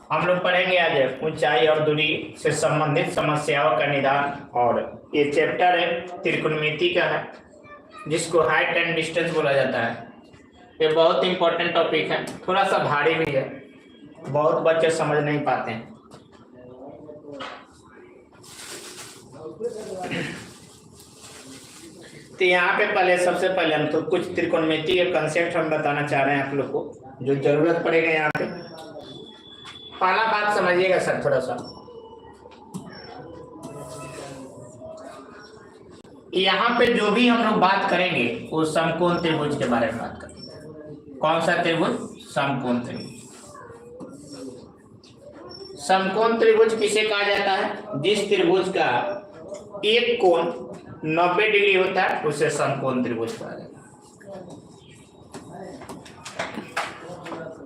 हम लोग पढ़ेंगे आज ऊंचाई और दूरी से संबंधित समस्याओं का निदान। और ये चैप्टर है त्रिकोणमिति का है, जिसको हाइट एंड डिस्टेंस बोला जाता है। ये बहुत इंपॉर्टेंट टॉपिक है, थोड़ा सा भारी भी है, बहुत बच्चे समझ नहीं पाते हैं। तो यहाँ पे पहले सबसे पहले हम तो कुछ त्रिकोणमिति के कंसेप्ट हम बताना चाह रहे हैं आप लोग को, जो जरूरत पड़ेगा यहाँ पे। पहला बात समझिएगा सर, थोड़ा सा यहाँ पे जो भी हम लोग बात करेंगे वो समकोण त्रिभुज के बारे में बात करेंगे। कौन सा त्रिभुज? समकोण त्रिभुज। समकोण त्रिभुज किसे कहा जाता है? जिस त्रिभुज का एक कोण 90 डिग्री होता है उसे समकोण त्रिभुज कहा जाता है।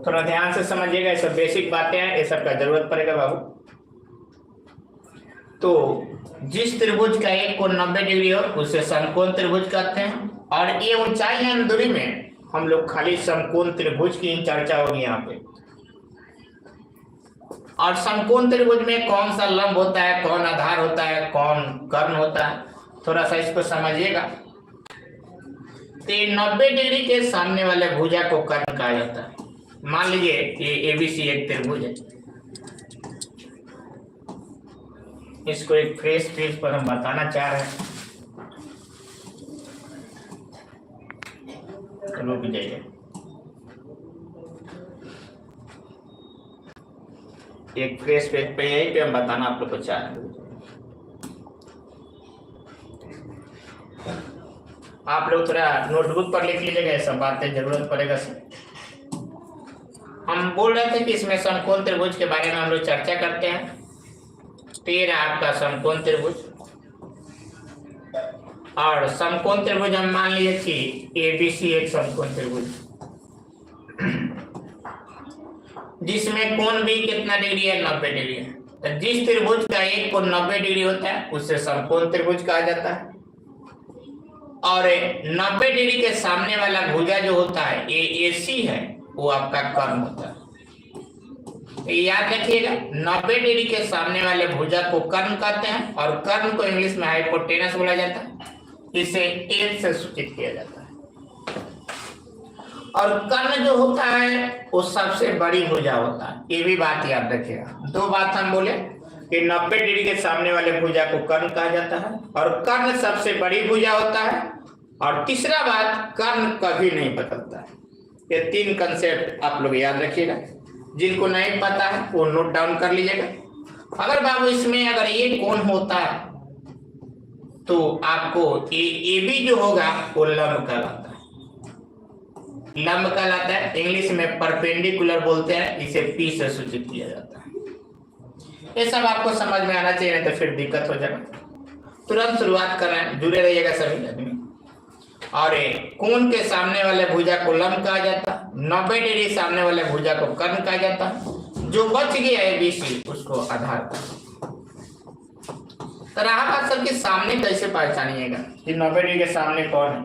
थोड़ा ध्यान से समझिएगा, ये सब बेसिक बातें हैं, ये सब का जरूरत पड़ेगा बाबू। तो जिस त्रिभुज का एक कोण 90 डिग्री हो उसे समकोण त्रिभुज कहते हैं। और ये ऊंचाई एवं दूरी में हम लोग खाली समकोण त्रिभुज की चर्चा होगी यहाँ पे। और समकोण त्रिभुज में कौन सा लंब होता है, कौन आधार होता है, कौन कर्ण होता है, थोड़ा सा इसको समझिएगा। तो 90 डिग्री के सामने वाले भुजा को कर्ण कहा जाता है। मान लीजिए ये एबीसी एक त्रिभुज है, इसको एक फ्रेश पेज पर हम बताना चाह रहे हैं। रुक जाइए, एक फ्रेश पेज पे यहीं पे हम बताना आप लोग को चाह रहे हैं। आप लोग थोड़ा नोटबुक पर लिख लीजिएगा, सब बातें जरूरत पड़ेगा सर। हम बोल रहे थे कि इसमें समकोण त्रिभुज के बारे में हम लोग चर्चा करते हैं। तेरा आपका समकोण त्रिभुज, और समकोण त्रिभुज हम मान लिए कि एबीसी एक समकोण त्रिभुज, जिसमें कोण भी कितना डिग्री है? 90 डिग्री है। तो जिस त्रिभुज का एक कोण 90 डिग्री होता है उसे समकोण त्रिभुज कहा जाता है। और 90 डिग्री के सामने वाला भुजा जो होता है ये एसी है, वो आपका कर्ण होता है। याद रखिएगा, 90 डिग्री के सामने वाले भुजा को कर्ण कहते हैं, और कर्ण को इंग्लिश में हाइपोटेनस बोला जाता है। इसे एल से सूचित किया जाता है। और कर्ण जो होता है वो सबसे बड़ी भुजा होता है, ये भी बात याद रखिएगा। दो बात हम बोले कि 90 डिग्री के सामने वाले भुजा को कर्ण कहा जाता है, और कर्ण सबसे बड़ी भुजा होता है। और तीसरा बात, कर्ण कभी नहीं बदलता है। ये तीन कंसेप्ट आप लोग याद रखिएगा, जिनको नहीं पता है वो नोट डाउन कर लीजिएगा। अगर बाबू इसमें अगर ये कोण होता है तो आपको ए बी जो होगा वो लंब कहलाता है। लंब कहलाता है, इंग्लिश में परपेंडिकुलर बोलते हैं, इसे पी से सूचित किया जाता है। ये सब आपको समझ में आना चाहिए, नहीं तो फिर दिक्कत हो जाएगा। तुरंत शुरुआत कर रहे हैं, जुड़े रहिएगा सभी आदमी। और कोण के सामने वाले भुजा को लंब कहा जाता है, 90 डिग्री सामने वाले भुजा को कर्ण कहा जाता है। जो बच गया है बीसी उसको आधार कहा। तो रहा बात सर के सामने कैसे पहचानिएगा कि 90 डिग्री के सामने कौन है?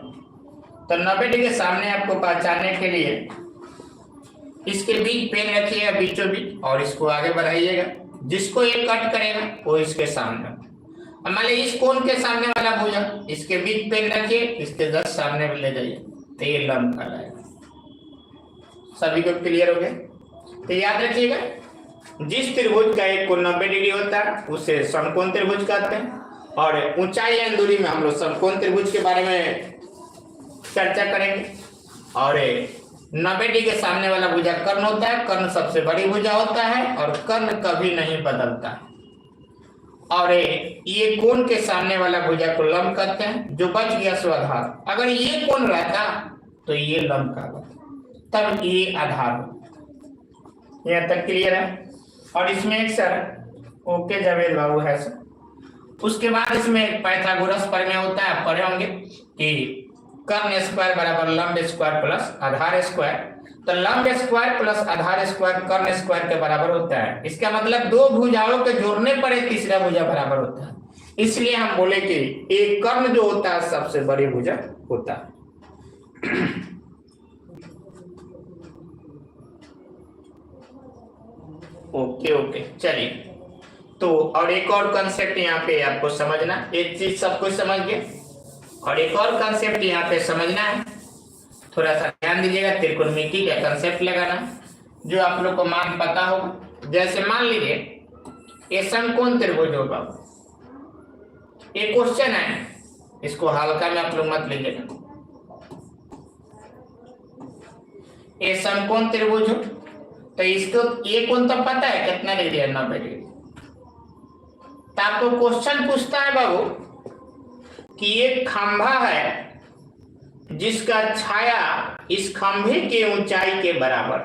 तो 90 डिग्री के सामने आपको पहचानने के लिए इसके बीच पेन रखिएगा, बीचों बीच, और इसको आगे बढ़ाइएगा। जिसको ये कट करेगा वो इसके सामने। मान लीजिए इस कोण के सामने वाला भुजा, इसके बीच पेन रखिए, इसके जस्ट सामने ले जाइए, तो ये लंब कहलाएगा। सभी को क्लियर हो गया? तो याद रखिएगा, जिस त्रिभुज का एक कोण 90 डिग्री होता है उसे समकोण त्रिभुज कहते हैं। और ऊंचाई या दूरी में हम लोग समकोण त्रिभुज के बारे में चर्चा करेंगे। और 90 डिग्री के सामने वाला भुजा कर्ण होता है, कर्ण सबसे बड़ी भुजा होता है, और कर्ण कभी नहीं बदलता है। और ये कोण के सामने वाला भुजा को लंब कहते हैं, जो बच गया सो आधार। अगर ये कोण रहता तो ये लंब कहलाता, तब ये आधार होता। यहाँ तक क्लियर है? और इसमें एक सर ओके जावेद बाबू है सर। उसके बाद इसमें पाइथागोरस प्रमेय होता है, पढ़े होंगे कि कर्ण स्क्वायर बराबर लंब स्क्वायर प्लस आधार स्क्वायर। तो लंब स्क्वायर प्लस आधार स्क्वायर कर्ण स्क्वायर के बराबर होता है। इसका मतलब दो भुजाओं के जोड़ने पर एक तीसरा भुजा बराबर होता है। इसलिए हम बोले कि एक कर्ण जो होता है सबसे बड़ी भुजा होता है। ओके ओके, चलिए। तो और एक और कंसेप्ट यहाँ पे आपको समझना, एक चीज सब कुछ समझ गए, और एक और कंसेप्ट यहाँ पे समझना है, थोड़ा सा ध्यान दीजिएगा। त्रिकोणमिति का कंसेप्ट लगाना जो आप लोग को मान पता होगा। जैसे मान लीजिए ये समकोण त्रिभुज होगा, एक क्वेश्चन है, इसको हल्का में आप लोग मत लीजिएगा। ये समकोण त्रिभुज हो तो इसको ये कोण तो पता है कितना डिग्री है, 90 डिग्री। तो आपको क्वेश्चन पूछता है बाबू कि एक खंभा है जिसका छाया इस खंभे के ऊंचाई के बराबर।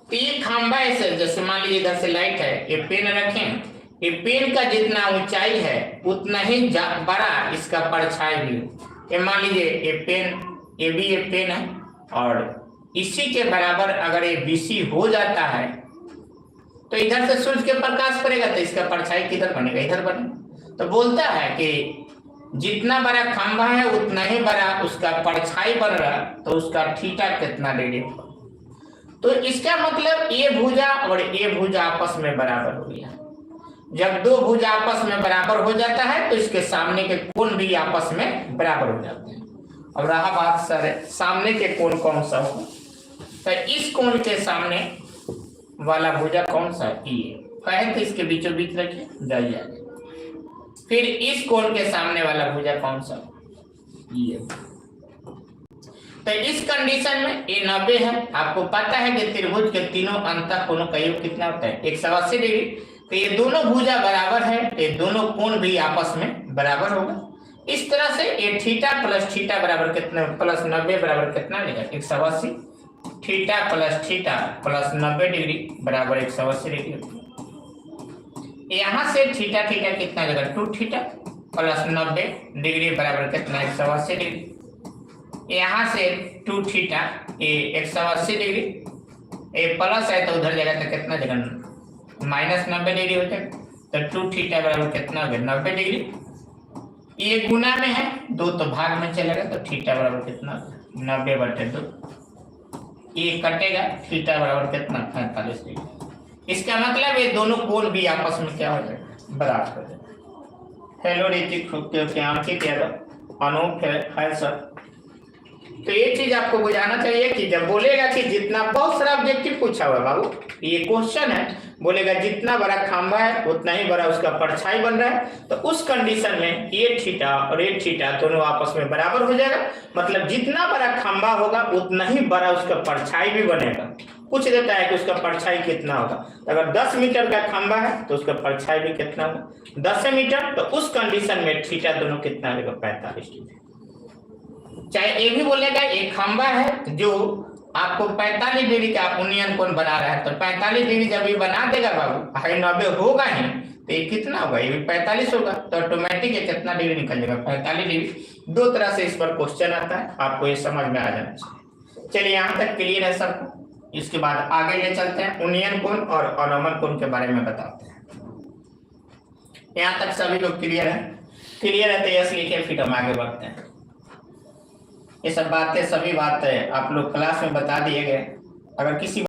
तो ये खंभा ऐसे, जैसे मान लीजिए इधर से लाइट है, ये पेन रखें, ये पेन का जितना ऊंचाई है उतना ही बड़ा इसका परछाई भी हो। ये मान लीजिए ये पेन, ये भी ये पेन है, और इसी के बराबर अगर ये बीसी हो जाता है तो इधर से सूर्य के प्रकाश पड़ेगा तो इसका परछाई किधर बनेगा, इधर बनेगा। तो बोलता है कि जितना बड़ा खंभा है उतना ही बड़ा उसका परछाई बन रहा, तो उसका थीटा कितना डिग्री होगा। तो इसका मतलब ये भुजा और ये भुजा आपस में बराबर हो गया। जब दो भुजा आपस में बराबर हो जाता है तो इसके सामने के कोण भी आपस में बराबर हो जाते हैं। अब रहा बात सर सामने के कोण कौन सा होगा, तो इस कोण के सामने वाला भुजा कौन सा, ये कहे तो इसके बीचों बीच रखिए, जाइए आगे। फिर इस कोण के सामने वाला भुजा कौन सा, ये। तो इस कंडीशन में ये 90 है। आपको पता है कि त्रिभुज के तीनों अंतः कोणों का योग कितना होता है, 180 डिग्री। तो ये दोनों भुजा बराबर है, ये दोनों कोण भी आपस में बराबर होगा। इस तरह से ये थीटा प्लस थीटा बराबर कितना, प्लस 90 बराबर कितना लेगा, 180। थीटा प्लस 90 डिग्री बराबर 180 डिग्री। यहाँ से थीटा थीटा कितना लेगा, 2 थीटा प्लस 90 डिग्री बराबर कितना, 180 डिग्री। यहाँ से 2 थीटा, ये 180 डिग्री, ये प्लस है तो उधर जाएगा तो कितना देगा, माइनस 90 डिग्री हो जाएगा। तो 2 थीटा बराबर कितना हो गया, 90 डिग्री। ये गुना में है, 2 तो भाग में चलेगा, तो थीटा बराबर कितना, 90/2। ये कटेगा, थीटा बराबर कितना, 45 डिग्री। इसका मतलब ये दोनों कोण भी आपस में क्या हो जाएगा, बराबर हो जाएगा। हेलो ऋतिक, अंकित यादव, अनूप है सर। तो ये चीज आपको बुझाना चाहिए कि जब बोलेगा कि जितना, बहुत सारा ऑब्जेक्टिव पूछा हुआ बाबू, ये क्वेश्चन है, बोलेगा जितना बड़ा खंभा है उतना ही बड़ा उसका परछाई बन रहा है, तो उस कंडीशन में ये थीटा और ये थीटा दोनों आपस में बराबर हो जाएगा। मतलब जितना बड़ा खंभा होगा उतना ही बड़ा उसका परछाई भी बनेगा। पूछ देता है कि उसका परछाई कितना होगा, अगर 10 मीटर का खंभा है तो उसका परछाई भी कितना होगा, 10 मीटर। तो उस कंडीशन में थीटा दोनों कितना होगा, 45 डिग्री। चाहे ये भी बोलेगा एक खंभा है जो आपको 45 डिग्री का उन्नयन कोण बना रहा है, तो 45 डिग्री जब ये बना देगा बाबू, हाई 90 होगा ही, तो ये कितना होगा, ये भी 45 होगा। तो ऑटोमेटिक ये कितना डिग्री निकल जाएगा, 45 डिग्री। 2 तरह से इस पर क्वेश्चन आता है, आपको ये समझ में आ जाना चाहिए। चलिए यहाँ तक क्लियर है सब। इसके बाद आगे ले चलते हैं, उन्नयन कोण और अवनमन कोण के बारे में बताते हैं। यहाँ तक सभी लोग क्लियर है? क्लियर है तो यस लिखिए, फिर हम आगे बढ़ते हैं। ये सब बातें, सभी बातें आप लोग क्लास में बता दिए गए। अगर किसी